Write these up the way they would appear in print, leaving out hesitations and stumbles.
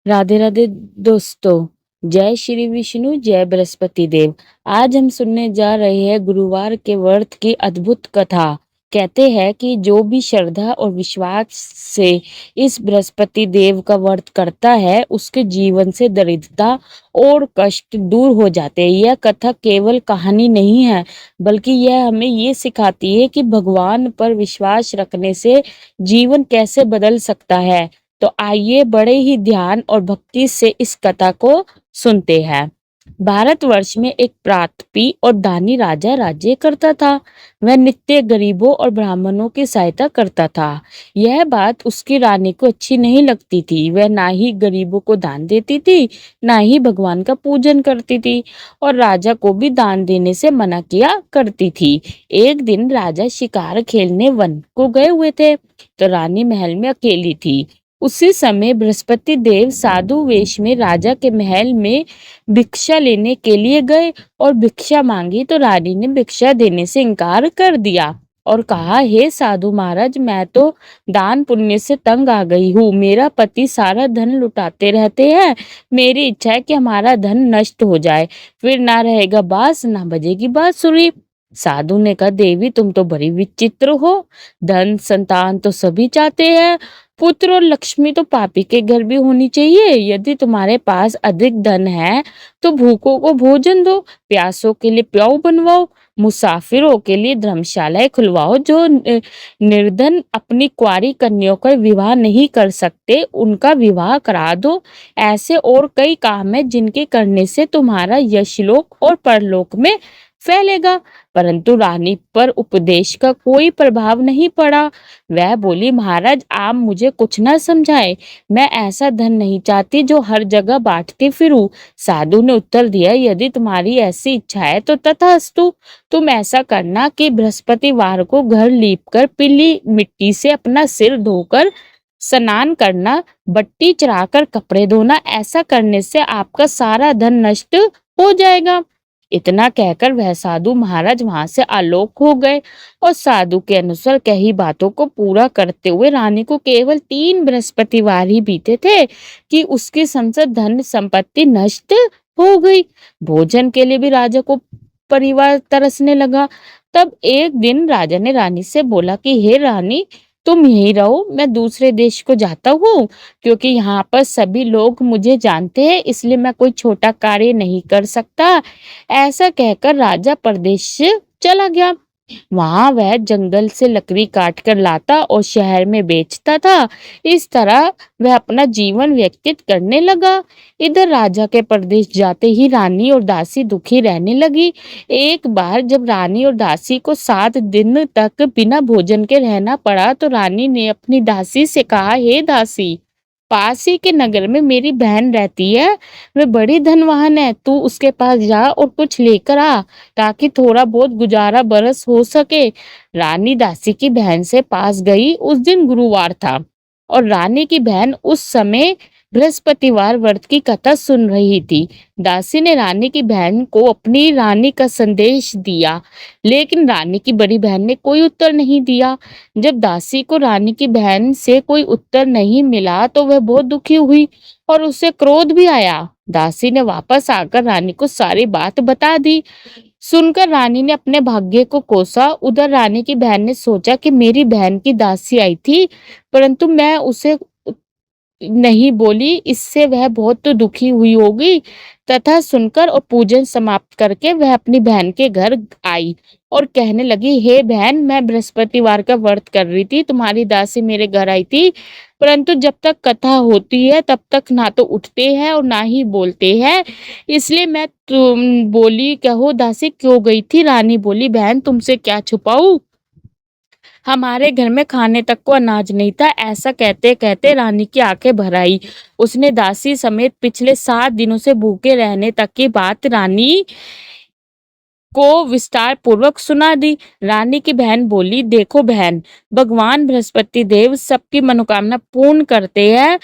राधे राधे दोस्तों। जय श्री विष्णु, जय बृहस्पति देव। आज हम सुनने जा रहे हैं गुरुवार के व्रत की अद्भुत कथा। कहते हैं कि जो भी श्रद्धा और विश्वास से इस बृहस्पति देव का व्रत करता है उसके जीवन से दरिद्रता और कष्ट दूर हो जाते हैं। यह कथा केवल कहानी नहीं है, बल्कि यह हमें ये सिखाती है कि भगवान पर विश्वास रखने से जीवन कैसे बदल सकता है। तो आइए बड़े ही ध्यान और भक्ति से इस कथा को सुनते हैं। भारतवर्ष में एक प्रातपी और दानी राजा राज्य करता था। वह नित्य गरीबों और ब्राह्मणों की सहायता करता था। यह बात उसकी रानी को अच्छी नहीं लगती थी। वह ना ही गरीबों को दान देती थी, ना ही भगवान का पूजन करती थी, और राजा को भी दान देने से मना किया करती थी। एक दिन राजा शिकार खेलने वन को गए हुए थे, तो रानी महल में अकेली थी। उसी समय बृहस्पति देव साधु वेश में राजा के महल में भिक्षा लेने के लिए गए और भिक्षा मांगी, तो रानी ने भिक्षा देने से इनकार कर दिया और कहा, हे साधु महाराज, मैं तो दान पुण्य से तंग आ गई हूँ। मेरा पति सारा धन लुटाते रहते हैं। मेरी इच्छा है कि हमारा धन नष्ट हो जाए, फिर ना रहेगा बांस ना बजेगी बांसुरी। साधु ने कहा, देवी तुम तो बड़ी विचित्र हो। धन संतान तो सभी चाहते हैं, पुत्र और लक्ष्मी तो पापी के घर भी होनी चाहिए। यदि तुम्हारे पास अधिक धन है तो भूखों को भोजन दो, प्यासों के लिए प्याऊ बनवाओ, मुसाफिरों के लिए धर्मशालाएं खुलवाओ। जो निर्धन अपनी कुंवारी कन्याओं का विवाह नहीं कर सकते उनका विवाह करा दो। ऐसे और कई काम है जिनके करने से तुम्हारा यशलोक और परलोक में फैलेगा। परंतु रानी पर उपदेश का कोई प्रभाव नहीं पड़ा। वह बोली, महाराज आप मुझे कुछ न समझाए, मैं ऐसा धन नहीं चाहती जो हर जगह बांटती फिरूं। साधु ने उत्तर दिया, यदि तुम्हारी ऐसी इच्छा है तो तथास्तु। तुम ऐसा करना कि बृहस्पतिवार को घर लीपकर पीली मिट्टी से अपना सिर धोकर स्नान करना, बट्टी चढ़ाकर कपड़े धोना। ऐसा करने से आपका सारा धन नष्ट हो जाएगा। इतना कहकर वह साधु महाराज वहां से आलोक हो गए, और साधु के अनुसार कही बातों को पूरा करते हुए रानी को केवल 3 बृहस्पतिवार ही बीते थे कि उसकी संसद धन संपत्ति नष्ट हो गई। भोजन के लिए भी राजा को परिवार तरसने लगा। तब एक दिन राजा ने रानी से बोला कि हे रानी, तुम यहीं रहो, मैं दूसरे देश को जाता हूँ, क्योंकि यहाँ पर सभी लोग मुझे जानते हैं, इसलिए मैं कोई छोटा कार्य नहीं कर सकता। ऐसा कहकर राजा परदेश चला गया। वहां वह जंगल से लकड़ी काट कर लाता और शहर में बेचता था। इस तरह वह अपना जीवन व्यतीत करने लगा। इधर राजा के प्रदेश जाते ही रानी और दासी दुखी रहने लगी। एक बार जब रानी और दासी को 7 दिन तक बिना भोजन के रहना पड़ा, तो रानी ने अपनी दासी से कहा, हे दासी, पास ही के नगर में मेरी बहन रहती है, वह बड़ी धनवान है, तू उसके पास जा और कुछ लेकर आ, ताकि थोड़ा बहुत गुजारा बरस हो सके। रानी दासी की बहन से पास गई। उस दिन गुरुवार था और रानी की बहन उस समय बृहस्पतिवार व्रत की कथा सुन रही थी। दासी ने रानी की बहन को अपनी रानी का संदेश दिया, लेकिन रानी की बड़ी बहन ने कोई उत्तर नहीं दिया। जब दासी को रानी की बहन से कोई उत्तर नहीं मिला तो वह बहुत दुखी हुई और उसे क्रोध भी आया। दासी ने वापस आकर रानी को सारी बात बता दी। सुनकर रानी ने अपने भाग्य को कोसा। उधर रानी की बहन ने सोचा कि मेरी बहन की दासी आई थी, परंतु मैं उसे नहीं बोली, इससे वह बहुत तो दुखी हुई होगी। तथा सुनकर और पूजन समाप्त करके वह अपनी बहन के घर आई और कहने लगी, हे बहन, मैं बृहस्पतिवार का व्रत कर रही थी, तुम्हारी दासी मेरे घर आई थी, परंतु जब तक कथा होती है तब तक ना तो उठते हैं और ना ही बोलते हैं, इसलिए मैं तुम बोली, कहो दासी क्यों गई थी? रानी बोली, बहन तुमसे क्या छुपाऊं, हमारे घर में खाने तक को अनाज नहीं था। ऐसा कहते कहते रानी की आंखें भर आई। उसने दासी समेत पिछले 7 दिनों से भूखे रहने तक की बात रानी को विस्तार पूर्वक सुना दी। रानी की बहन बोली, देखो बहन, भगवान बृहस्पति देव सबकी मनोकामना पूर्ण करते हैं,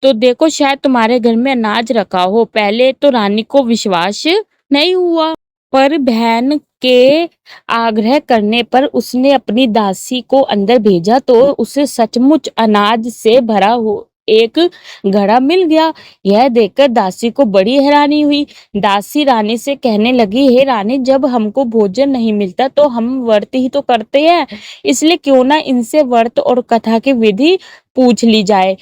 तो देखो शायद तुम्हारे घर में अनाज रखा हो। पहले तो रानी को विश्वास नहीं हुआ, पर बहन के आग्रह करने पर उसने अपनी दासी को अंदर भेजा, तो उसे सचमुच अनाज से भरा हो एक घड़ा मिल गया। यह देखकर दासी को बड़ी हैरानी हुई। दासी रानी से कहने लगी, हे रानी, जब हमको भोजन नहीं मिलता तो हम व्रत ही तो करते हैं, इसलिए क्यों ना इनसे व्रत और कथा की विधि पूछ ली जाए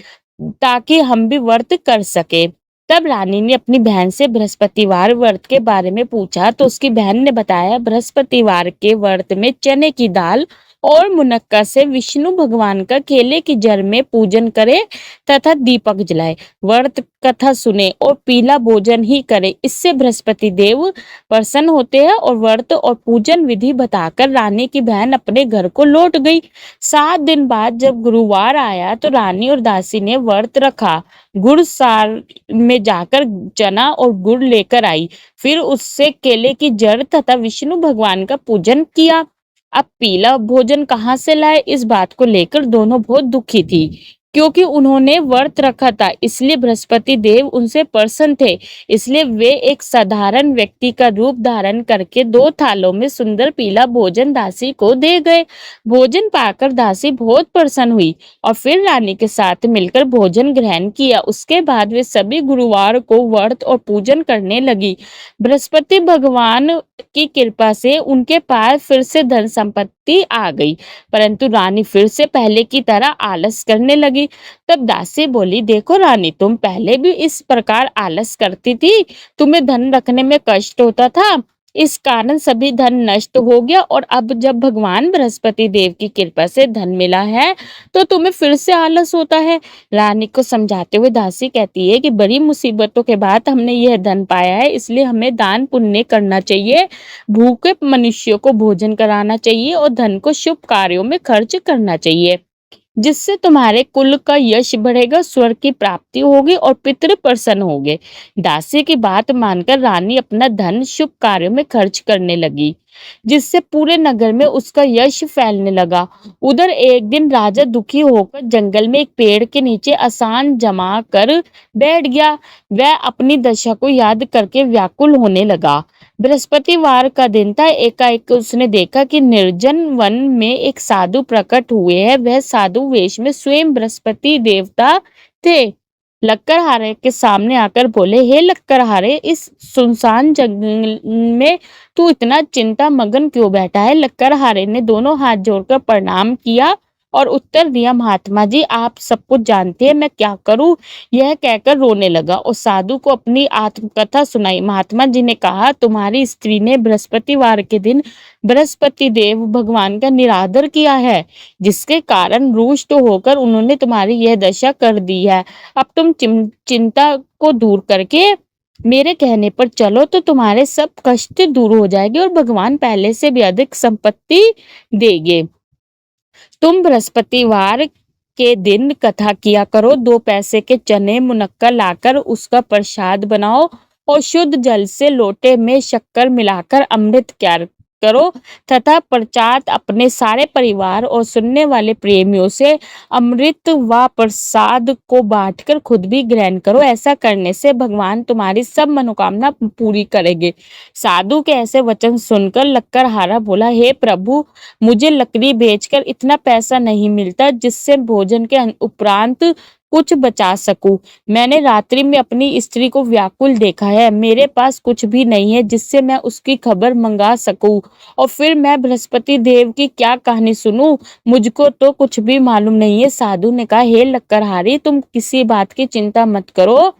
ताकि हम भी व्रत कर सके। तब रानी ने अपनी बहन से बृहस्पतिवार व्रत के बारे में पूछा तो उसकी बहन ने बताया, बृहस्पतिवार के व्रत में चने की दाल और मुनक्का से विष्णु भगवान का केले की जड़ में पूजन करे तथा दीपक जलाए, व्रत कथा सुने और पीला भोजन ही करे। इससे बृहस्पति देव प्रसन्न होते हैं। और व्रत और पूजन विधि बताकर रानी की बहन अपने घर को लौट गई। 7 दिन बाद जब गुरुवार आया तो रानी और दासी ने व्रत रखा। गुड़सार में जाकर चना और गुड़ लेकर आई, फिर उससे केले की जड़ तथा विष्णु भगवान का पूजन किया। अब पीला भोजन कहाँ से लाए, इस बात को लेकर दोनों बहुत दुखी थी, क्योंकि उन्होंने व्रत रखा था, इसलिए बृहस्पति देव उनसे प्रसन्न थे। इसलिए वे एक साधारण व्यक्ति का रूप धारण करके 2 थालों में सुंदर पीला भोजन दासी को दे गए। भोजन पाकर दासी बहुत प्रसन्न हुई और फिर रानी के साथ मिलकर भोजन ग्रहण किया। उसके बाद वे सभी गुरुवार को व्रत और पूजन करने लगी। बृहस्पति भगवान की कृपा से उनके पास फिर से धन संपत्ति आ गई, परंतु रानी फिर से पहले की तरह आलस करने लगी। तब दासी बोली, देखो रानी, तुम पहले भी इस प्रकार आलस करती थी, तुम्हें धन रखने में कष्ट होता था, इस कारण सभी धन नष्ट हो गया, और अब जब भगवान बृहस्पति देव की कृपा से धन मिला है तो तुम्हें फिर से आलस होता है। रानी को समझाते हुए दासी कहती है कि बड़ी मुसीबतों के बाद हमने यह धन पाया है, इसलिए हमें दान पुण्य करना चाहिए, भूखे मनुष्यों को भोजन कराना चाहिए और धन को शुभ कार्यों में खर्च करना चाहिए, जिससे तुम्हारे कुल का यश बढ़ेगा, स्वर्ग की प्राप्ति होगी और पितृ प्रसन्न होंगे। दासी की बात मानकर रानी अपना धन शुभ कार्यों में खर्च करने लगी, जिससे पूरे नगर में उसका यश फैलने लगा। उधर एक दिन राजा दुखी होकर जंगल में एक पेड़ के नीचे आसन जमा कर बैठ गया। वह अपनी दशा को याद करके व्याकुल होने लगा। बृहस्पतिवार का दिन था। एकाएक उसने देखा कि निर्जन वन में एक साधु प्रकट हुए हैं। वह साधु वेश में स्वयं बृहस्पति देवता थे। लक्कड़हारे के सामने आकर बोले, हे लक्कड़हारे, इस सुनसान जंगल में तू इतना चिंता मगन क्यों बैठा है? लक्कड़हारे ने दोनों हाथ जोड़कर प्रणाम किया और उत्तर दिया, महात्मा जी, आप सब कुछ जानते हैं, मैं क्या करूं? यह कहकर रोने लगा और साधु को अपनी आत्मकथा सुनाई। महात्मा जी ने कहा, तुम्हारी स्त्री ने बृहस्पतिवार के दिन बृहस्पति देव भगवान का निरादर किया है, जिसके कारण रुष्ट होकर उन्होंने तुम्हारी यह दशा कर दी है। अब तुम चिंता को दूर करके मेरे कहने पर चलो तो तुम्हारे सब कष्ट दूर हो जाएंगे और भगवान पहले से भी अधिक संपत्ति देंगे। तुम बृहस्पतिवार के दिन कथा किया करो, 2 पैसे के चने मुनक्का लाकर उसका प्रसाद बनाओ और शुद्ध जल से लोटे में शक्कर मिलाकर अमृत तैयार करो तथा पश्चात अपने सारे परिवार और सुनने वाले प्रेमियों से अमृत व प्रसाद को बांटकर खुद भी ग्रहण करो। ऐसा करने से भगवान तुम्हारी सब मनोकामना पूरी करेंगे। साधु के ऐसे वचन सुनकर लक्कड़हारा बोला, हे प्रभु, मुझे लकड़ी बेचकर इतना पैसा नहीं मिलता जिससे भोजन के उपरांत कुछ बचा सकूं। मैंने रात्रि में अपनी स्त्री को व्याकुल देखा है, मेरे पास कुछ भी नहीं है जिससे मैं उसकी खबर मंगा सकूं, और फिर मैं बृहस्पति देव की क्या कहानी सुनूं? मुझको तो कुछ भी मालूम नहीं है। साधु ने कहा, हे लक्कड़हारी, तुम किसी बात की चिंता मत करो।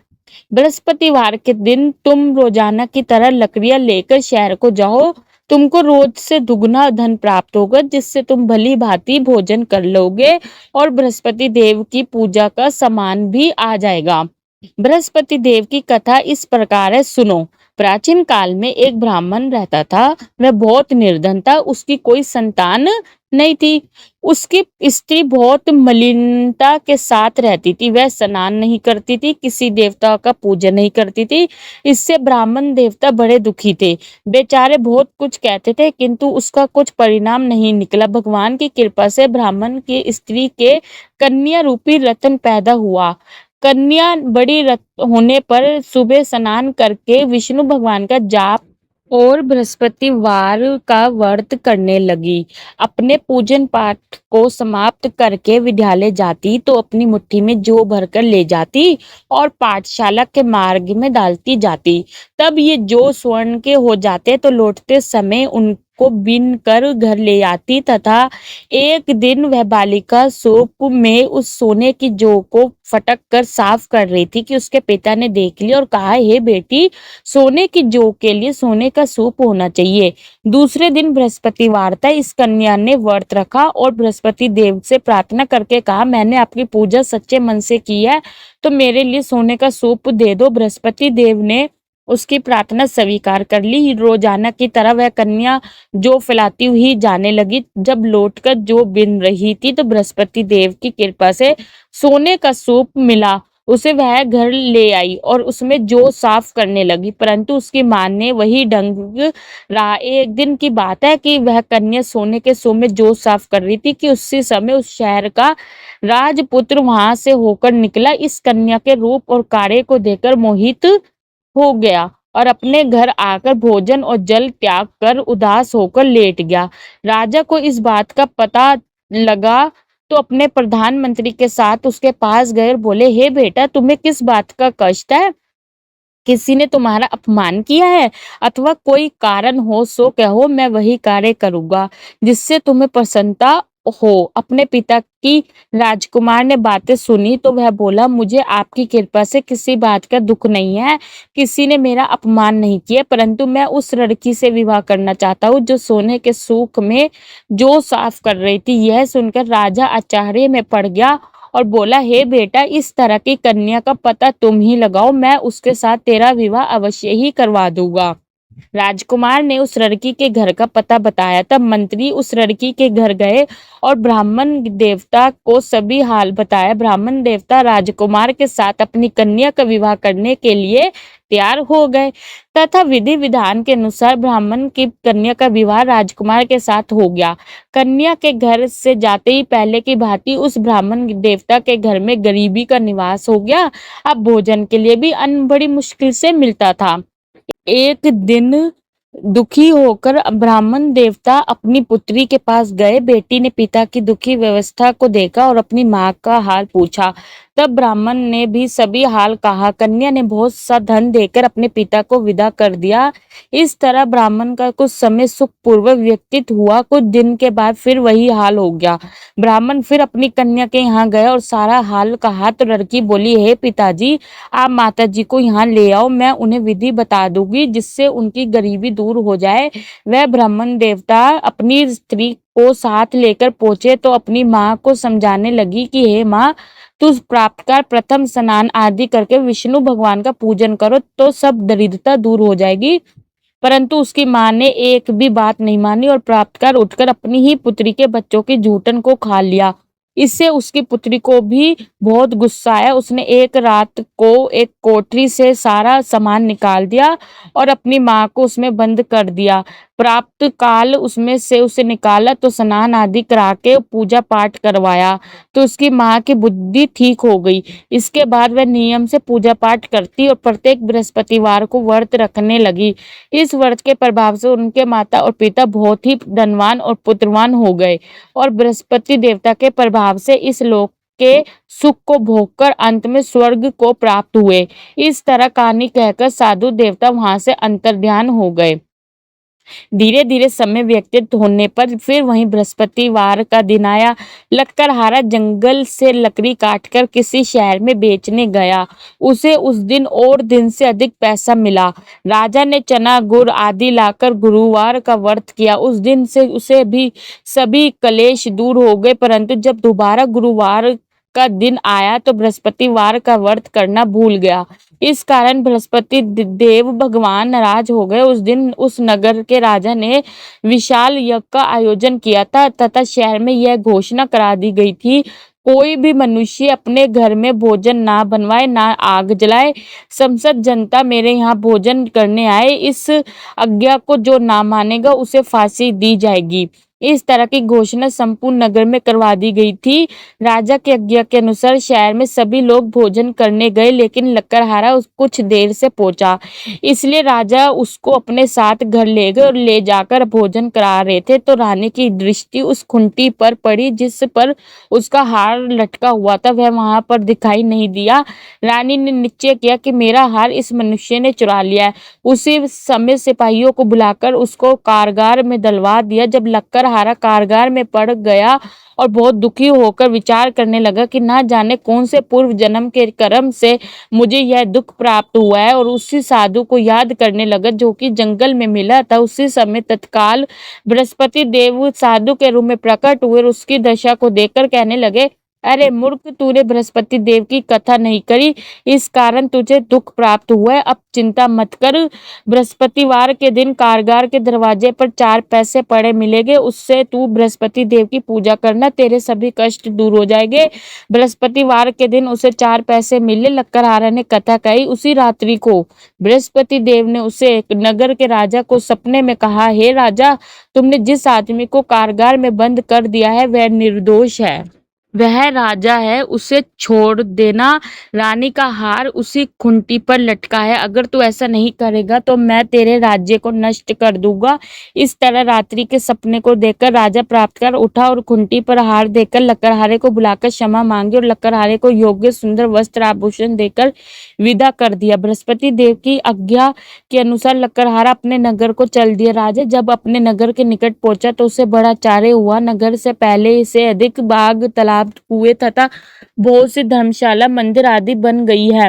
बृहस्पतिवार के दिन तुम रोजाना की तरह लकड़ियां लेकर शहर को जाओ। तुमको रोज से दुगना धन प्राप्त होगा, जिससे तुम भली भांति भोजन कर लोगे और बृहस्पति देव की पूजा का सामान भी आ जाएगा। बृहस्पति देव की कथा इस प्रकार है, सुनो। प्राचीन काल में एक ब्राह्मण रहता था। वह बहुत निर्धन था, उसकी कोई संतान नहीं थी। उसकी स्त्री बहुत मलिनता के साथ रहती थी। वह स्नान नहीं करती थी, किसी देवता का पूजन नहीं करती थी। इससे ब्राह्मण देवता बड़े दुखी थे। बेचारे बहुत कुछ कहते थे, किंतु उसका कुछ परिणाम नहीं निकला। भगवान की कृपा से ब्राह्मण की स्त्री के कन्या रूपी रत्न पैदा हुआ। कन्या बड़ी होने पर सुबह स्नान करके विष्णु भगवान का जाप और बृहस्पतिवार का व्रत करने लगी। अपने पूजन पाठ को समाप्त करके विद्यालय जाती तो अपनी मुट्ठी में जौ भरकर ले जाती और पाठशाला के मार्ग में डालती जाती। तब ये जौ स्वर्ण के हो जाते तो लौटते समय उनको बीन कर घर ले आती तथा एक दिन वह बालिका सूप में उस सोने की जौ को फटक कर साफ कर रही थी कि उसके पिता ने देख लिया और कहा, हे बेटी, सोने की जौ के लिए सोने का सूप होना चाहिए। दूसरे दिन बृहस्पतिवार था। इस कन्या ने व्रत रखा और बृहस्पति देव से प्रार्थना करके कहा, मैंने आपकी पूजा सच्चे मन से की है तो मेरे लिए सोने का सूप दे दो। बृहस्पति देव ने उसकी प्रार्थना स्वीकार कर ली। रोजाना की तरह वह कन्या जौ फैलाती हुई जाने लगी। जब लौटकर जौ बिन रही थी तो बृहस्पति देव की कृपा से सोने का सूप मिला। उसे वह घर ले आई और उसमें जौ साफ करने लगी, परंतु उसकी मां ने वही ढंग रहा। एक दिन की बात है कि वह कन्या सोने के सूप में जौ साफ कर रही थी कि उसी समय उस शहर का राजपुत्र वहां से होकर निकला। इस कन्या के रूप और कार्य को देखकर मोहित हो गया और अपने घर आकर भोजन और जल त्याग कर उदास होकर लेट गया। राजा को इस बात का पता लगा तो अपने प्रधानमंत्री के साथ उसके पास गए और बोले, हे बेटा, तुम्हें किस बात का कष्ट है? किसी ने तुम्हारा अपमान किया है अथवा कोई कारण हो सो कहो, मैं वही कार्य करूंगा जिससे तुम्हें प्रसन्नता हो। अपने पिता की राजकुमार ने बातें सुनी तो वह बोला, मुझे आपकी कृपा से किसी बात का दुख नहीं है। किसी ने मेरा अपमान नहीं किया, परंतु मैं उस लड़की से विवाह करना चाहता हूँ जो सोने के सूख में जो साफ कर रही थी। यह सुनकर राजा आश्चर्य में पड़ गया और बोला, हे बेटा, इस तरह की कन्या का पता तुम ही लगाओ, मैं उसके साथ तेरा विवाह अवश्य ही करवा दूंगा। राजकुमार ने उस लड़की के घर का पता बताया। तब मंत्री उस लड़की के घर गए और ब्राह्मण देवता को सभी हाल बताया। ब्राह्मण देवता राजकुमार के साथ अपनी कन्या का विवाह करने के लिए तैयार हो गए तथा विधि विधान के अनुसार ब्राह्मण की कन्या का विवाह राजकुमार के साथ हो गया। कन्या के घर से जाते ही पहले की भांति उस ब्राह्मण देवता के घर में गरीबी का निवास हो गया। अब भोजन के लिए भी अन्न बड़ी मुश्किल से मिलता था। एक दिन दुखी होकर ब्राह्मण देवता अपनी पुत्री के पास गए। बेटी ने पिता की दुखी व्यवस्था को देखा और अपनी माँ का हाल पूछा। तब ब्राह्मण ने भी सभी हाल कहा। कन्या ने बहुत सा धन देकर अपने पिता को विदा कर दिया। इस तरह ब्राह्मण का कुछ समय सुखपूर्वक व्यतीत हुआ। कुछ दिन के बाद फिर वही हाल हो गया। ब्राह्मण फिर अपनी कन्या के यहाँ गया और सारा हाल कहा तो लड़की बोली, हे पिताजी, आप माता जी को यहाँ ले आओ, मैं उन्हें विधि बता दूंगी जिससे उनकी गरीबी दूर हो जाए। वह ब्राह्मण देवता अपनी स्त्री को साथ लेकर पहुंचे तो अपनी माँ को समझाने लगी कि हे माँ, तू प्राप्त कर प्रथम स्नान आदि करके विष्णु भगवान का पूजन करो तो सब दरिद्रता दूर हो जाएगी। परंतु उसकी माँ ने एक भी बात नहीं मानी और प्राप्त कर उठकर अपनी ही पुत्री के बच्चों की जूठन को खा लिया। इससे उसकी पुत्री को भी बहुत गुस्सा आया। उसने एक रात को एक कोठरी से सारा सामान निकाल दिया और अपनी माँ को उसमें बंद कर दिया। प्राप्त काल उसमें से उसे निकाला तो स्नान आदि करा के पूजा पाठ करवाया तो उसकी माँ की बुद्धि ठीक हो गई। इसके बाद वह नियम से पूजा पाठ करती और प्रत्येक बृहस्पतिवार को व्रत रखने लगी। इस व्रत के प्रभाव से उनके माता और पिता बहुत ही धनवान और पुत्रवान हो गए और बृहस्पति देवता के प्रभाव से इस लोक के सुख को भोगकर अंत में स्वर्ग को प्राप्त हुए। इस तरह कहानी कहकर साधु देवता वहां से अंतर्ध्यान हो गए। धीरे धीरे समय व्यतीत होने पर फिर वहीं बृहस्पतिवार का दिन आया। लकड़हारा जंगल से लकड़ी काटकर किसी शहर में बेचने गया। उसे उस दिन और दिन से अधिक पैसा मिला। राजा ने चना गुड़ आदि लाकर गुरुवार का व्रत किया। उस दिन से उसे भी सभी क्लेश दूर हो गए, परंतु जब दोबारा गुरुवार का दिन आया तो बृहस्पतिवार का व्रत करना भूल गया। इस कारण बृहस्पति देव भगवान नाराज हो गए। उस दिन उस नगर के राजा ने विशाल यज्ञ का आयोजन किया था तथा शहर में यह घोषणा करा दी गई थी, कोई भी मनुष्य अपने घर में भोजन ना बनवाए, ना आग जलाए। संसद जनता मेरे यहाँ भोजन करने आए, इस आज्ञा को जो ना मानेगा उसे फांसी दी जाएगी। इस तरह की घोषणा संपूर्ण नगर में करवा दी गई थी। राजा की आज्ञा के अनुसार शहर में सभी लोग भोजन करने गए, लेकिन लक्कड़हारा कुछ देर से पहुंचा, इसलिए राजा उसको अपने साथ घर ले गए और ले जाकर भोजन करा रहे थे तो रानी की दृष्टि उस खूंटी पर पड़ी जिस पर उसका हार लटका हुआ था। वह वहां पर दिखाई नहीं दिया। रानी ने निश्चय किया कि मेरा हार इस मनुष्य ने चुरा लिया है। उसी समय सिपाहियों को बुलाकर उसको कारागार में डलवा दिया। जब लक्कड़हारा कारागार में पड़ गया और बहुत दुखी होकर विचार करने लगा कि ना जाने कौन से पूर्व जन्म के कर्म से मुझे यह दुख प्राप्त हुआ है, और उसी साधु को याद करने लगा जो कि जंगल में मिला था। उसी समय तत्काल बृहस्पति देव साधु के रूप में प्रकट हुए और उसकी दशा को देखकर कहने लगे, अरे मूर्ख, तूने बृहस्पति देव की कथा नहीं करी, इस कारण तुझे दुख प्राप्त हुआ है। अब चिंता मत कर, बृहस्पतिवार के दिन कारागार के दरवाजे पर 4 पैसे पड़े मिलेंगे, उससे तू बृहस्पति देव की पूजा करना, तेरे सभी कष्ट दूर हो जाएंगे। बृहस्पतिवार के दिन उसे 4 पैसे मिले। लक्कड़हारा ने कथा कही। उसी रात्रि को बृहस्पति देव ने उसे नगर के राजा को सपने में कहा, हे राजा, तुमने जिस आदमी को कारागार में बंद कर दिया है वह निर्दोष है, वह राजा है, उसे छोड़ देना। रानी का हार उसी खूंटी पर लटका है, अगर तू ऐसा नहीं करेगा तो मैं तेरे राज्य को नष्ट कर दूंगा। इस तरह रात्रि के सपने को देखकर राजा प्राप्त कर उठा और खूंटी पर हार देकर लक्कड़हारे को बुलाकर क्षमा मांगी और लक्कड़हारे को योग्य सुंदर वस्त्र आभूषण देकर विदा कर दिया। बृहस्पति देव की आज्ञा के अनुसार लक्कड़हारा अपने नगर को चल दिया। राजा जब अपने नगर के निकट पहुंचा तो उसे बड़ा आश्चर्य हुआ। नगर से पहले से अधिक बाग, तालाब, कुएं तथा बहुत सी धर्मशाला, मंदिर आदि बन गई है।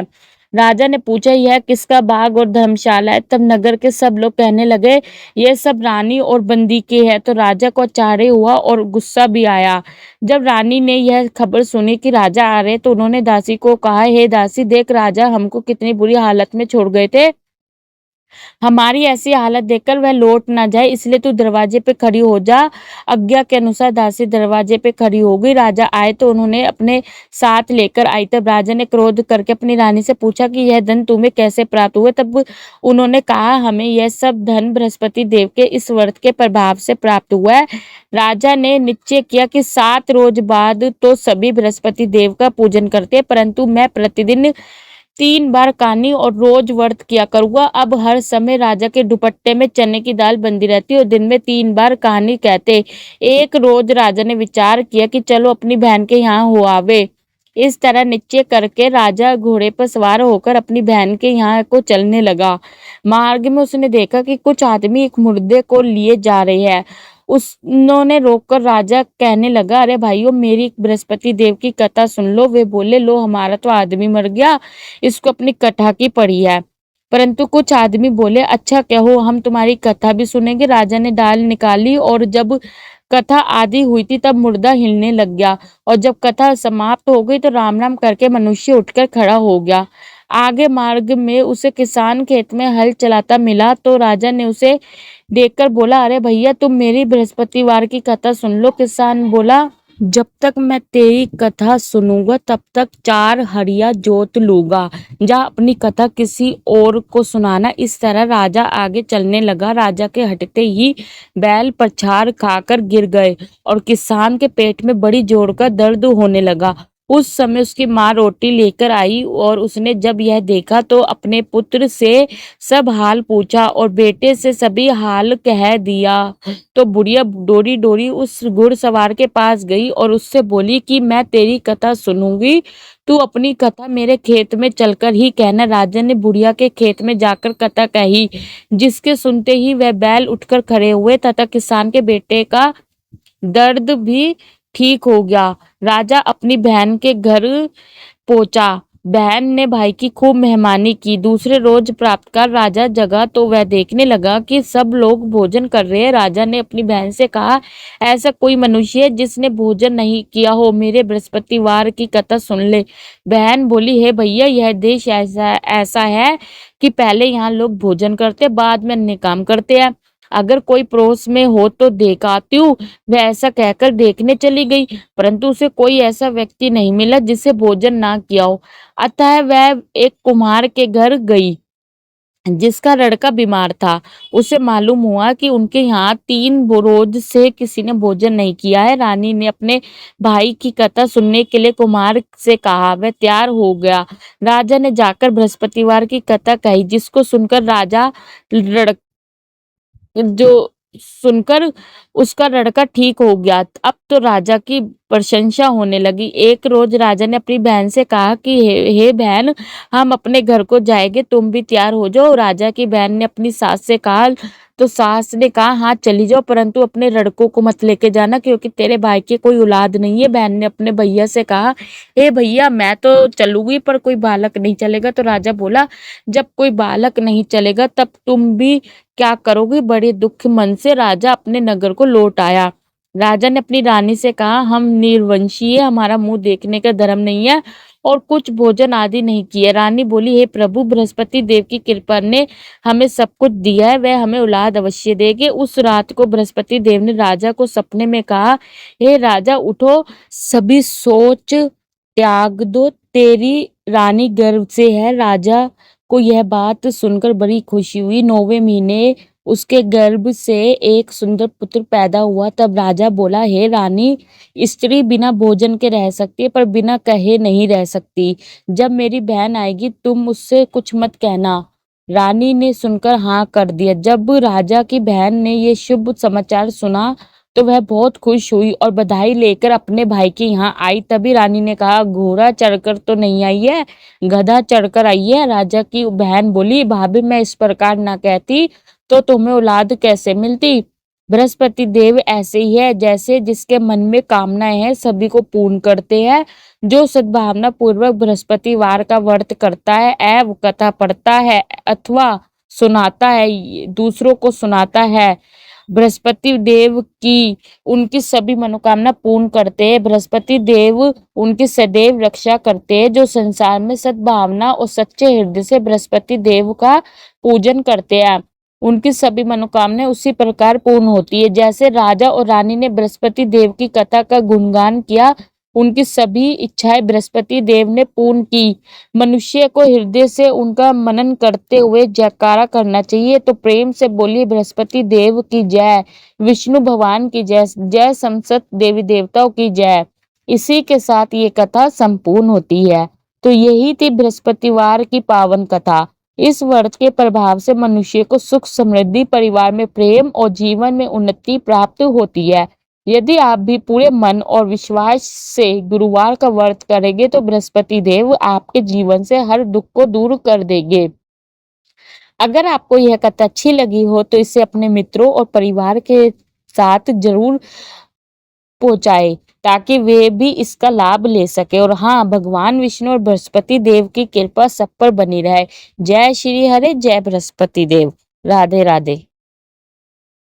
राजा ने पूछा, यह किसका बाग और धर्मशाला है? तब नगर के सब लोग कहने लगे, यह सब रानी और बंदी के है। तो राजा को आश्चर्य हुआ और गुस्सा भी आया। जब रानी ने यह खबर सुनी कि राजा आ रहे तो उन्होंने दासी को कहा, हे दासी, देख राजा हमको कितनी बुरी हालत में छोड़ गए थे, हमारी ऐसी हालत देखकर वह लौट ना जाए, इसलिए तू दरवाजे पे खड़ी हो जा। आज्ञा के अनुसार दासी दरवाजे पे खड़ी हो गई। राजा आए तो उन्होंने अपने साथ लेकर आई। तब राजा ने क्रोध करके अपनी रानी से पूछा कि यह धन तुम्हें कैसे प्राप्त हुए? तब उन्होंने कहा, हमें यह सब धन बृहस्पति देव के इस व्रत के प्रभाव से प्राप्त हुआ है। राजा ने निश्चय किया कि 7 रोज बाद तो सभी बृहस्पति देव का पूजन करते, परंतु मैं प्रतिदिन 3 बार कहानी और रोज व्रत किया करूंगा। अब हर समय राजा के दुपट्टे में चने की दाल बंधी रहती और दिन में 3 बार कहानी कहते। एक रोज राजा ने विचार किया कि चलो अपनी बहन के यहाँ हो आवे। इस तरह निश्चय करके राजा घोड़े पर सवार होकर अपनी बहन के यहाँ को चलने लगा। मार्ग में उसने देखा कि कुछ आदमी एक मुर्दे को लिए जा रहे हैं। उन्होंने रोककर राजा कहने लगा, अरे भाइयों, मेरी बृहस्पति देव की कथा सुन लो। वे बोले, लो, हमारा तो आदमी मर गया, इसको अपनी कथा की पड़ी है। परंतु कुछ आदमी बोले, अच्छा कहो, हम तुम्हारी कथा भी सुनेंगे। राजा ने डाल निकाली और जब कथा आदि हुई थी तब मुर्दा हिलने लग गया, और जब कथा समाप्त हो गई तो राम राम करके मनुष्य उठकर खड़ा हो गया। आगे मार्ग में उसे किसान खेत में हल चलाता मिला तो राजा ने उसे देखकर बोला, अरे भैया, तुम मेरी बृहस्पतिवार की कथा सुन लो। किसान बोला, जब तक मैं तेरी कथा सुनूंगा तब तक 4 हरिया जोत लूंगा, जा अपनी कथा किसी और को सुनाना। इस तरह राजा आगे चलने लगा। राजा के हटते ही बैल पछाड़ खाकर गिर गए और किसान के पेट में बड़ी जोर का दर्द होने लगा। उस समय उसकी माँ रोटी लेकर आई और उसने जब यह देखा तो अपने पुत्र से सब हाल पूछा और बेटे से सभी हाल कह दिया। तो बुढ़िया डोरी डोरी उस घुड़सवार के पास गई और उससे बोली कि मैं तेरी कथा सुनूंगी, तू अपनी कथा मेरे खेत में चलकर ही कहना। राजा ने बुढ़िया के खेत में जाकर कथा कही, जिसके सुनते ही वह बैल उठकर खड़े हुए तथा किसान के बेटे का दर्द भी ठीक हो गया। राजा अपनी बहन के घर पहुंचा। बहन ने भाई की खूब मेहमानी की। दूसरे रोज प्रातःकाल राजा जगा तो वह देखने लगा कि सब लोग भोजन कर रहे हैं। राजा ने अपनी बहन से कहा, ऐसा कोई मनुष्य है जिसने भोजन नहीं किया हो, मेरे बृहस्पतिवार की कथा सुन ले। बहन बोली, हे भैया, यह देश ऐसा ऐसा है कि पहले यहाँ लोग भोजन करते, बाद में अन्य काम करते हैं। अगर कोई पड़ोस में हो तो देख आती हूँ। वह ऐसा कहकर देखने चली गई, परंतु उसे कोई ऐसा व्यक्ति नहीं मिला जिसे भोजन ना किया हो। अतः वह एक कुम्हार के घर गई। जिसका लड़का बीमार था। उसे मालूम हुआ कि उनके यहाँ 3 रोज से किसी ने भोजन नहीं किया है। रानी ने अपने भाई की कथा सुनने के लिए कुमार से कहा। वह तैयार हो गया। राजा ने जाकर बृहस्पतिवार की कथा कही, जिसको सुनकर राजा लड़ जो सुनकर उसका लड़का ठीक हो गया। अब तो राजा की प्रशंसा होने लगी। एक रोज राजा ने अपनी बहन से कहा कि हे बहन, हम अपने घर को जाएंगे, तुम भी तैयार हो जाओ। राजा की बहन ने अपनी सास से कहा तो सास ने कहा, हाँ चली जाओ, परंतु अपने लड़कों को मत लेके जाना, क्योंकि तेरे भाई की कोई औलाद नहीं है। बहन ने अपने भैया से कहा, हे भैया, मैं तो चलूंगी पर कोई बालक नहीं चलेगा। तो राजा बोला, जब कोई बालक नहीं चलेगा तब तुम भी क्या करोगे? बड़े दुख मन से राजा अपने नगर को लौट आया। राजा ने अपनी रानी से कहा, हम निर्वंशी है, हमारा मुंह देखने का धर्म नहीं है और कुछ भोजन आदि नहीं किए। रानी बोली, हे प्रभु, बृहस्पति देव की कृपा ने हमें सब कुछ दिया है, वह हमें औलाद अवश्य देंगे। उस रात को बृहस्पति देव ने राजा को सपने में कहा, हे राजा, उठो, सभी सोच त्याग दो, तेरी रानी गर्भ से है। राजा को यह बात सुनकर बड़ी खुशी हुई। 9वें महीने उसके गर्भ से एक सुंदर पुत्र पैदा हुआ। तब राजा बोला, हे रानी, स्त्री बिना भोजन के रह सकती है पर बिना कहे नहीं रह सकती। जब मेरी बहन आएगी तुम उससे कुछ मत कहना। रानी ने सुनकर हाँ कर दिया। जब राजा की बहन ने ये शुभ समाचार सुना तो वह बहुत खुश हुई और बधाई लेकर अपने भाई के यहाँ आई। तभी रानी ने कहा, घोड़ा चढ़कर तो नहीं आई है, गधा चढ़कर आई है। राजा की बहन बोली, भाभी, मैं इस प्रकार ना कहती तो तुम्हें औलाद कैसे मिलती? बृहस्पति देव ऐसे ही है, जैसे जिसके मन में कामनाएं हैं सभी को पूर्ण करते हैं। जो सद्भावना पूर्वक बृहस्पतिवार का व्रत करता है, एवं कथा पढ़ता है अथवा सुनाता है, दूसरों को सुनाता है, बृहस्पति देव की उनकी सभी मनोकामना पूर्ण करते हैं। बृहस्पति देव उनकी सदैव रक्षा करते हैं। जो संसार में सद्भावना और सच्चे हृदय से बृहस्पति देव का पूजन करते हैं, उनकी सभी मनोकामनाएं उसी प्रकार पूर्ण होती है। जैसे राजा और रानी ने बृहस्पति देव की कथा का गुणगान किया, उनकी सभी इच्छाएं बृहस्पति देव ने पूर्ण की। मनुष्य को हृदय से उनका मनन करते हुए जयकारा करना चाहिए। तो प्रेम से बोलिए, बृहस्पति देव की जय, विष्णु भगवान की जय, जय समस्त देवी देवताओं की जय। इसी के साथ ये कथा संपूर्ण होती है। तो यही थी बृहस्पतिवार की पावन कथा। इस व्रत के प्रभाव से मनुष्य को सुख समृद्धि, परिवार में प्रेम और जीवन में उन्नति प्राप्त होती है। यदि आप भी पूरे मन और विश्वास से गुरुवार का व्रत करेंगे तो बृहस्पति देव आपके जीवन से हर दुख को दूर कर देंगे। अगर आपको यह कथा अच्छी लगी हो तो इसे अपने मित्रों और परिवार के साथ जरूर पहुंचाए, ताकि वे भी इसका लाभ ले सके। और हाँ, भगवान विष्णु और बृहस्पति देव की कृपा सब पर बनी रहे। जय श्री हरे, जय बृहस्पति देव। राधे राधे।